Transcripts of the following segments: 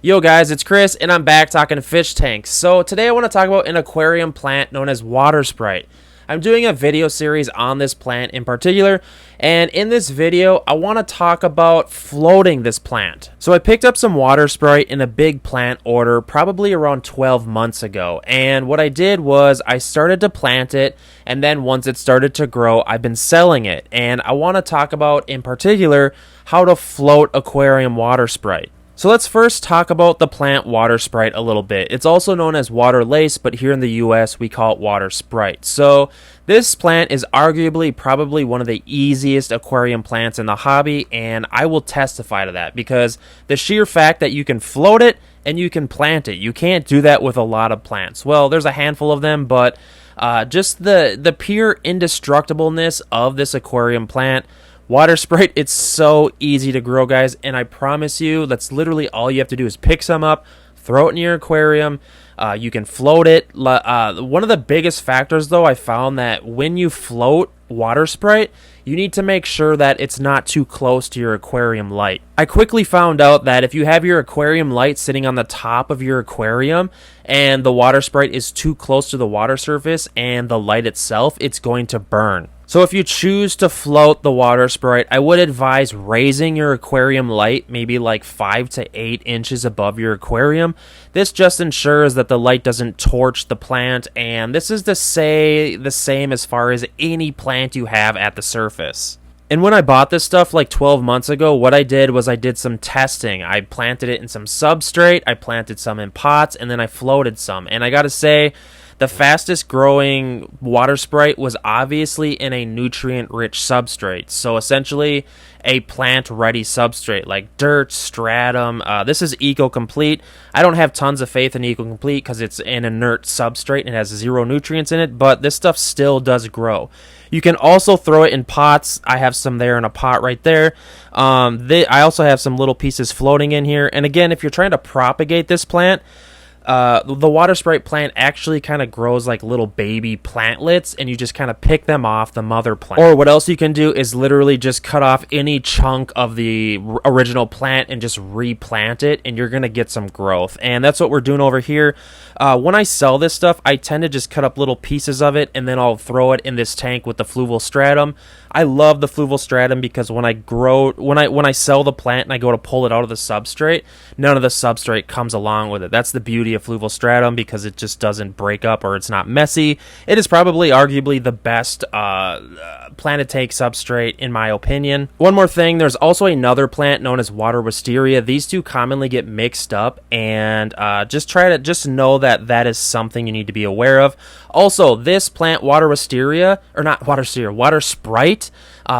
Yo guys, it's Chris and I'm back talking fish tanks. So today I want to talk about an aquarium plant known as water sprite. I'm doing a video series on this plant in particular, and in this video I want to talk about floating this plant. So I picked up some water sprite in a big plant order probably around 12 months ago, and what I did was I started to plant it, and then once it started to grow I've been selling it, and I want to talk about in particular how to float aquarium water sprite. So let's first talk about the plant water sprite a little bit. It's also known as water lace, but here in the US we call it water sprite. So this plant is arguably probably one of the easiest aquarium plants in the hobby, and I will testify to that because the sheer fact that you can float it and you can plant it. You can't do that with a lot of plants. Well, there's a handful of them, but just the pure indestructibleness of this aquarium plant. Water sprite, it's so easy to grow, guys, and I promise you that's literally all you have to do is pick some up, throw it in your aquarium. You can float it. One of the biggest factors, though, I found that when you float water sprite, you need to make sure that it's not too close to your aquarium light. I quickly found out that if you have your aquarium light sitting on the top of your aquarium and the water sprite is too close to the water surface and the light itself, it's going to burn. So if you choose to float the water sprite, I would advise raising your aquarium light maybe like 5 to 8 inches above your aquarium. This just ensures that the light doesn't torch the plant, and this is to say the same as far as any plant you have at the surface. And when I bought this stuff like 12 months ago, what I did was I did some testing. I planted it in some substrate, I planted some in pots, and then I floated some. And I gotta say, the fastest growing water sprite was obviously in a nutrient-rich substrate. So essentially a plant-ready substrate like dirt, stratum. This is Eco-Complete. I don't have tons of faith in Eco-Complete because it's an inert substrate and it has 0 nutrients in it, but this stuff still does grow. You can also throw it in pots. I have some there in a pot right there. I also have some little pieces floating in here. And again, if you're trying to propagate this plant, the water sprite plant actually kind of grows like little baby plantlets, and you just kind of pick them off the mother plant. Or what else you can do is literally just cut off any chunk of the original plant and just replant it, and you're going to get some growth. And that's what we're doing over here. When I sell this stuff, I tend to just cut up little pieces of it, and then I'll throw it in this tank with the fluval stratum. I love the fluval stratum because when I sell the plant and I go to pull it out of the substrate, none of the substrate comes along with it. That's the beauty of fluval stratum because it just doesn't break up or it's not messy. It is probably arguably the best plant tank substrate in my opinion. One more thing, there's also another plant known as water wisteria. These two commonly get mixed up, and just know that is something you need to be aware of. Also, this plant, water wisteria, or not water wisteria, water sprite,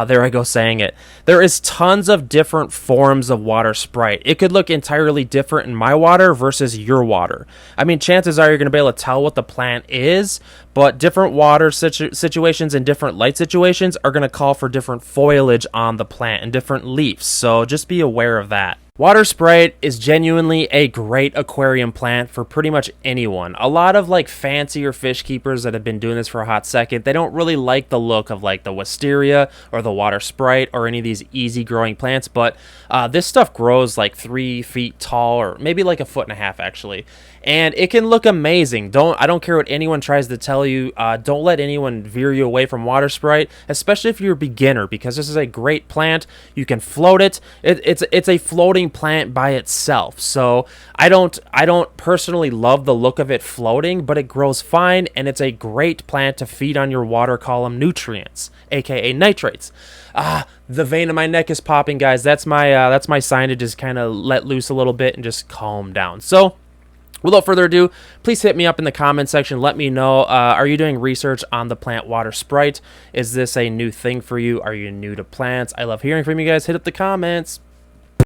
there I go saying it. There is tons of different forms of water sprite. It could look entirely different in my water versus your water. I mean, chances are you're going to be able to tell what the plant is, but different water situations and different light situations are going to call for different foliage on the plant and different leaves, so just be aware of that. Water sprite is genuinely a great aquarium plant for pretty much anyone. A lot of like fancier fish keepers that have been doing this for a hot second, they don't really like the look of like the wisteria or the water sprite or any of these easy growing plants, but this stuff grows like 3 feet tall, or maybe like 1.5 feet actually, and it can look amazing. I don't care what anyone tries to tell you. Don't let anyone veer you away from water sprite, especially if you're a beginner, because this is a great plant. You can float it. It's a floating plant by itself. So I don't personally love the look of it floating, but it grows fine, and it's a great plant to feed on your water column nutrients, aka nitrates. The vein in my neck is popping, guys. That's my sign to just kind of let loose a little bit and just calm down. So without further ado, please hit me up in the comment section. Let me know, are you doing research on the plant water sprite? Is this a new thing for you? Are you new to plants? I love hearing from you guys. Hit up the comments.